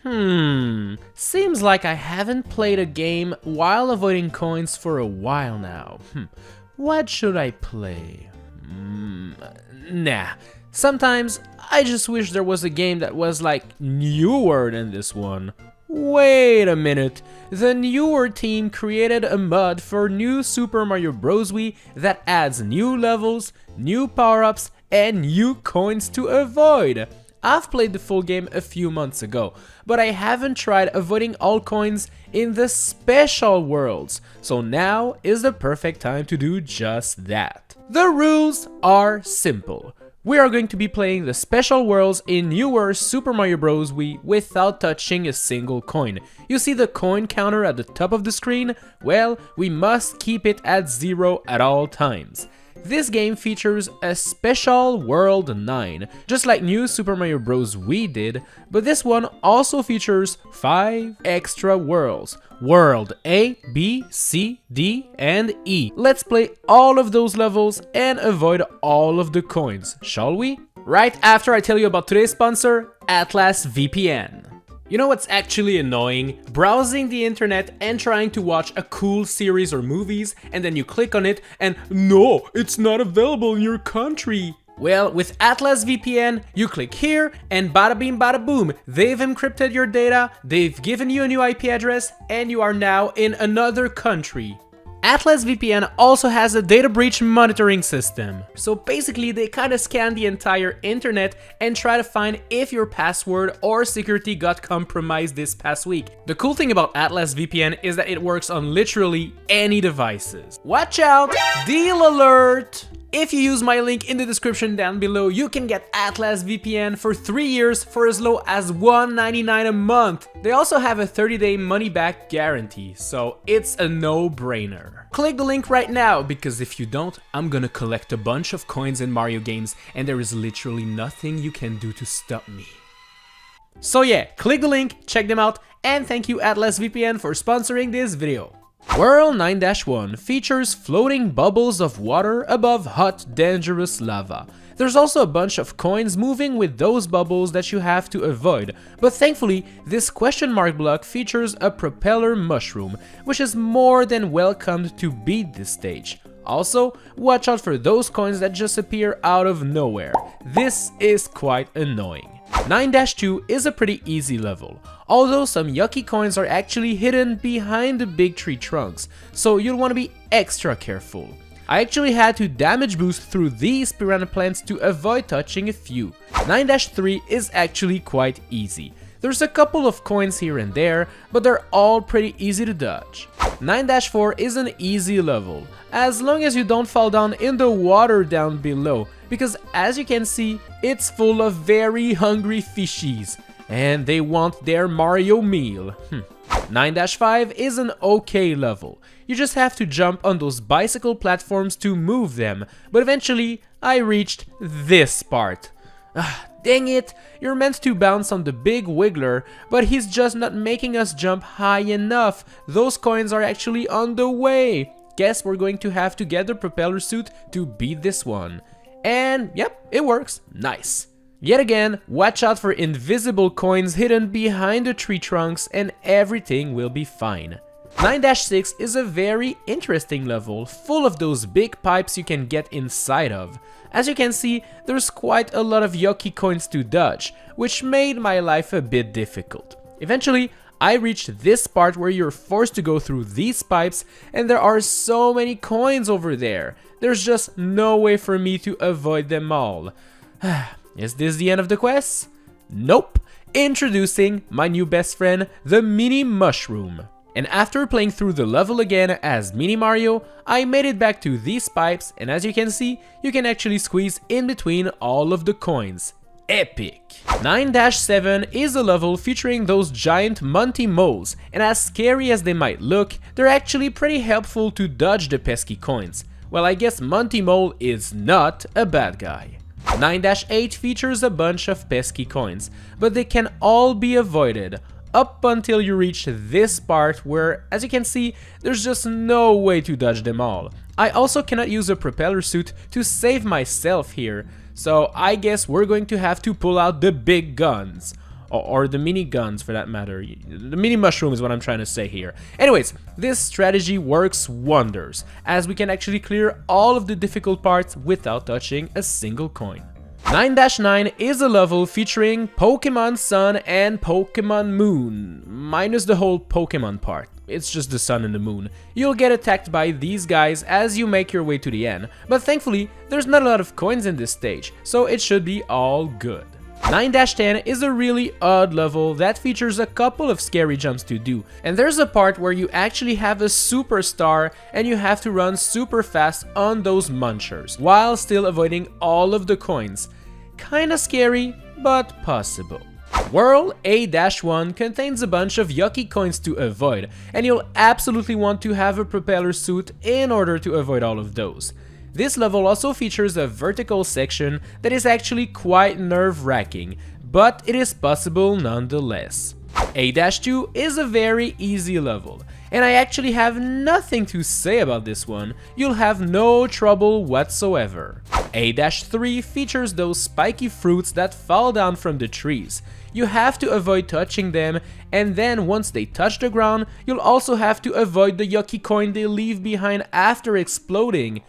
Seems like I haven't played a game while avoiding coins for a while now. What should I play? Nah. Sometimes I just wish there was a game that was like newer than this one. Wait a minute, the newer team created a mod for new Super Mario Bros. Wii that adds new levels, new power-ups, and new coins to avoid. I've played the full game a few months ago, but I haven't tried avoiding all coins in the special worlds, so now is the perfect time to do just that. The rules are simple. We are going to be playing the special worlds in newer Super Mario Bros. Wii without touching a single coin. You see the coin counter at the top of the screen? Well, we must keep it at 0 at all times. This game features a special World 9, just like new Super Mario Bros. Wii did, but this one also features 5 extra worlds. World A, B, C, D, and E. Let's play all of those levels and avoid all of the coins, shall we? Right after I tell you about today's sponsor, Atlas VPN. You know what's actually annoying? Browsing the internet and trying to watch a cool series or movies, and then you click on it and no, it's not available in your country. Well, with Atlas VPN, you click here and bada bing bada boom, they've encrypted your data, they've given you a new IP address, and you are now in another country. Atlas VPN also has a data breach monitoring system. So basically they kind of scan the entire internet and try to find if your password or security got compromised this past week. The cool thing about Atlas VPN is that it works on literally any devices. Watch out! Deal alert! If you use my link in the description down below, you can get Atlas VPN for 3 years for as low as $1.99 a month. They also have a 30-day money-back guarantee, so it's a no-brainer. Click the link right now, because if you don't, I'm gonna collect a bunch of coins in Mario games, and there is literally nothing you can do to stop me. So yeah, click the link, check them out, and thank you Atlas VPN for sponsoring this video. World 9-1 features floating bubbles of water above hot, dangerous lava. There's also a bunch of coins moving with those bubbles that you have to avoid, but thankfully, this question mark block features a propeller mushroom, which is more than welcomed to beat this stage. Also, watch out for those coins that just appear out of nowhere. This is quite annoying. 9-2 is a pretty easy level, although some yucky coins are actually hidden behind the big tree trunks, so you'll want to be extra careful. I actually had to damage boost through these piranha plants to avoid touching a few. 9-3 is actually quite easy. There's a couple of coins here and there, but they're all pretty easy to dodge. 9-4 is an easy level, as long as you don't fall down in the water down below, because as you can see, it's full of very hungry fishies, and they want their Mario meal. 9-5 is an okay level. You just have to jump on those bicycle platforms to move them, but eventually I reached this part. Dang it, you're meant to bounce on the big wiggler, but he's just not making us jump high enough. Those coins are actually on the way. Guess we're going to have to get the propeller suit to beat this one. And yep, it works. Nice. Yet again, watch out for invisible coins hidden behind the tree trunks and everything will be fine. 9-6 is a very interesting level, full of those big pipes you can get inside of. As you can see, there's quite a lot of yucky coins to dodge, which made my life a bit difficult. Eventually, I reached this part where you're forced to go through these pipes, and there are so many coins over there. There's just no way for me to avoid them all. Is this the end of the quest? Nope. Introducing my new best friend, the Mini Mushroom. And after playing through the level again as Mini Mario, I made it back to these pipes, and as you can see, you can actually squeeze in between all of the coins. Epic! 9-7 is a level featuring those giant Monty moles, and as scary as they might look, they're actually pretty helpful to dodge the pesky coins. Well, I guess Monty Mole is not a bad guy. 9-8 features a bunch of pesky coins, but they can all be avoided, up until you reach this part where, as you can see, there's just no way to dodge them all. I also cannot use a propeller suit to save myself here, so I guess we're going to have to pull out the big guns. or the mini guns for that matter. The mini mushroom is what I'm trying to say here. Anyways, this strategy works wonders, as we can actually clear all of the difficult parts without touching a single coin. 9-9 is a level featuring Pokemon Sun and Pokemon Moon, minus the whole Pokemon part. It's just the sun and the moon. You'll get attacked by these guys as you make your way to the end, but thankfully there's not a lot of coins in this stage, so it should be all good. 9-10 is a really odd level that features a couple of scary jumps to do, and there's a part where you actually have a superstar and you have to run super fast on those munchers while still avoiding all of the coins. Kinda scary, but possible. World A-1 contains a bunch of yucky coins to avoid, and you'll absolutely want to have a propeller suit in order to avoid all of those. This level also features a vertical section that is actually quite nerve-wracking, but it is possible nonetheless. A-2 is a very easy level, and I actually have nothing to say about this one. You'll have no trouble whatsoever. A-3 features those spiky fruits that fall down from the trees. You have to avoid touching them, and then once they touch the ground, you'll also have to avoid the yucky coin they leave behind after exploding.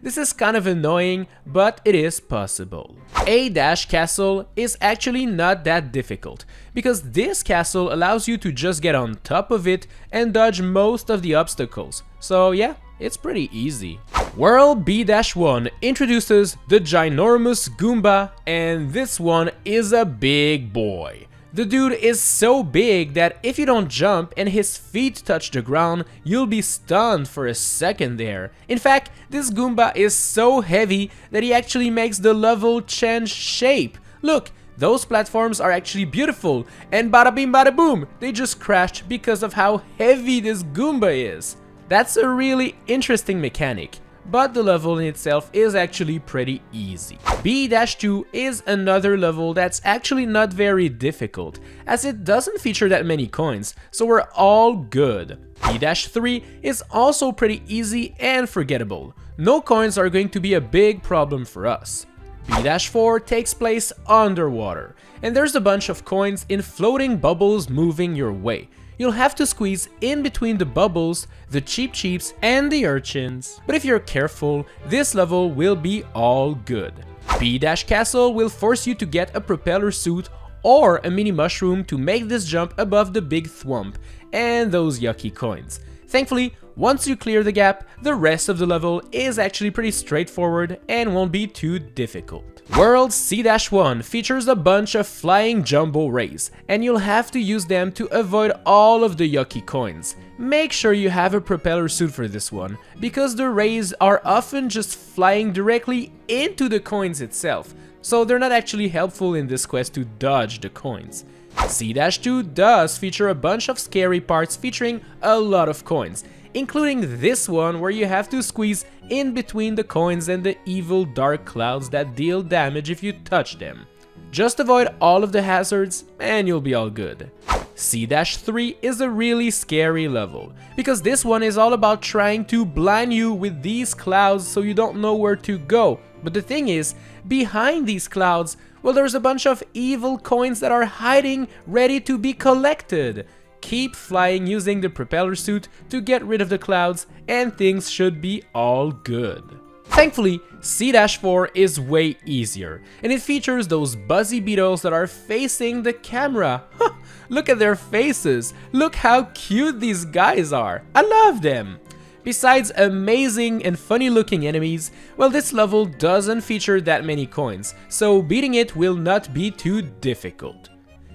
This is kind of annoying, but it is possible. A-Castle is actually not that difficult, because this castle allows you to just get on top of it and dodge most of the obstacles. So yeah, it's pretty easy. World B-1 introduces the ginormous Goomba, and this one is a big boy. The dude is so big that if you don't jump and his feet touch the ground, you'll be stunned for a second there. In fact, this Goomba is so heavy that he actually makes the level change shape. Look, those platforms are actually beautiful, and bada bing bada boom, they just crashed because of how heavy this Goomba is. That's a really interesting mechanic, but the level in itself is actually pretty easy. B-2 is another level that's actually not very difficult, as it doesn't feature that many coins, so we're all good. B-3 is also pretty easy and forgettable. No coins are going to be a big problem for us. B-4 takes place underwater, and there's a bunch of coins in floating bubbles moving your way. You'll have to squeeze in between the bubbles, the Cheep Cheeps, and the urchins. But if you're careful, this level will be all good. B-Castle will force you to get a propeller suit or a mini mushroom to make this jump above the big thwomp and those yucky coins. Thankfully, once you clear the gap, the rest of the level is actually pretty straightforward and won't be too difficult. World C-1 features a bunch of flying jumbo rays, and you'll have to use them to avoid all of the yucky coins. Make sure you have a propeller suit for this one, because the rays are often just flying directly into the coins itself, so they're not actually helpful in this quest to dodge the coins. C-2 does feature a bunch of scary parts featuring a lot of coins, including this one where you have to squeeze in between the coins and the evil dark clouds that deal damage if you touch them. Just avoid all of the hazards and you'll be all good. C-3 is a really scary level, because this one is all about trying to blind you with these clouds so you don't know where to go. But the thing is, behind these clouds, well, there's a bunch of evil coins that are hiding, ready to be collected. Keep flying using the propeller suit to get rid of the clouds, and things should be all good. Thankfully, C-4 is way easier, and it features those buzzy beetles that are facing the camera. Look at their faces, look how cute these guys are, I love them! Besides amazing and funny looking enemies, well, this level doesn't feature that many coins, so beating it will not be too difficult.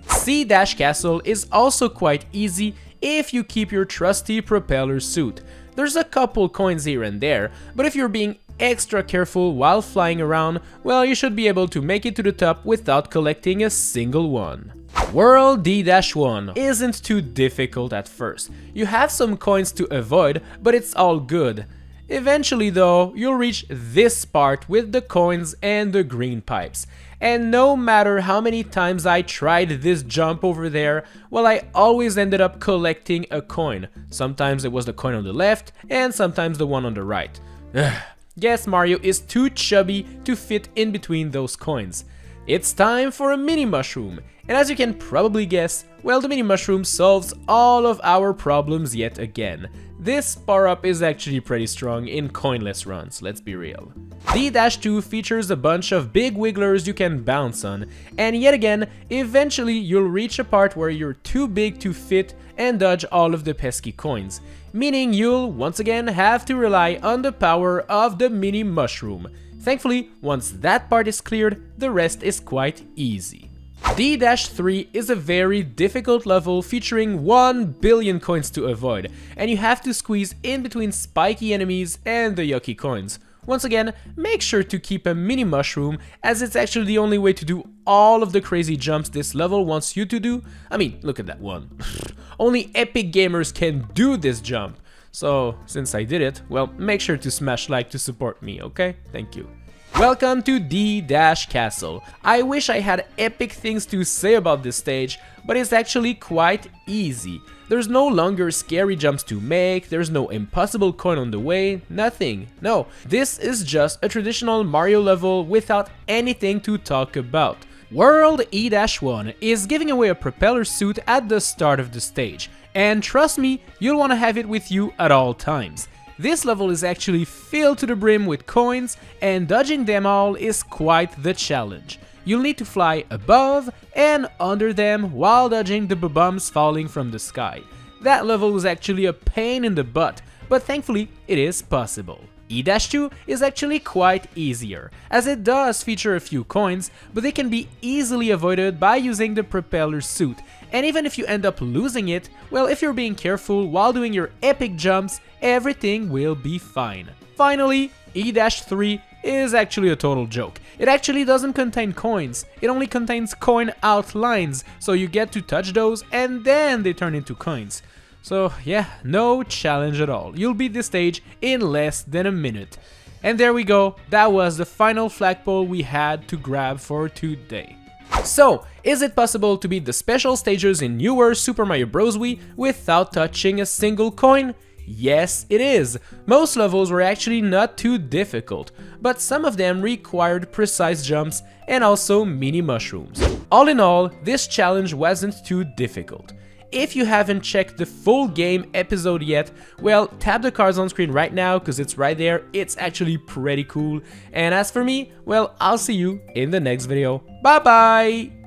C-Castle is also quite easy if you keep your trusty propeller suit. There's a couple coins here and there, but if you're being extra careful while flying around, well, you should be able to make it to the top without collecting a single one. World D-1 isn't too difficult at first. You have some coins to avoid, but it's all good. Eventually though, you'll reach this part with the coins and the green pipes. And no matter how many times I tried this jump over there, well, I always ended up collecting a coin. Sometimes it was the coin on the left, and sometimes the one on the right. Guess Mario is too chubby to fit in between those coins. It's time for a mini mushroom, And as you can probably guess, well, the mini mushroom solves all of our problems yet again. This power-up is actually pretty strong in coinless runs, let's be real. D-2 features a bunch of big wigglers you can bounce on, and yet again, eventually you'll reach a part where you're too big to fit and dodge all of the pesky coins, meaning you'll once again have to rely on the power of the mini mushroom. Thankfully, once that part is cleared, the rest is quite easy. D-3 is a very difficult level featuring 1 billion coins to avoid, and you have to squeeze in between spiky enemies and the yucky coins. Once again, make sure to keep a mini mushroom, as it's actually the only way to do all of the crazy jumps this level wants you to do. I mean, look at that one. Only epic gamers can do this jump. So, since I did it, well, make sure to smash like to support me, okay? Thank you. Welcome to D-Castle. I wish I had epic things to say about this stage, but it's actually quite easy. There's no longer scary jumps to make, there's no impossible coin on the way, nothing. No, this is just a traditional Mario level without anything to talk about. World E-1 is giving away a propeller suit at the start of the stage, and trust me, you'll want to have it with you at all times. This level is actually filled to the brim with coins, and dodging them all is quite the challenge. You'll need to fly above and under them while dodging the bombs falling from the sky. That level was actually a pain in the butt, but thankfully it is possible. E-2 is actually quite easier, as it does feature a few coins, but they can be easily avoided by using the propeller suit, and even if you end up losing it, well, if you're being careful while doing your epic jumps, everything will be fine. Finally, E-3 is actually a total joke. It actually doesn't contain coins, it only contains coin outlines, so you get to touch those and then they turn into coins. So yeah, no challenge at all. You'll beat this stage in less than a minute. And there we go, that was the final flagpole we had to grab for today. So, is it possible to beat the special stages in newer Super Mario Bros. Wii without touching a single coin? Yes, it is. Most levels were actually not too difficult, but some of them required precise jumps and also mini mushrooms. All in all, this challenge wasn't too difficult. If you haven't checked the full game episode yet, well, tap the cards on screen right now because it's right there. It's actually pretty cool. And as for me, well, I'll see you in the next video. Bye bye!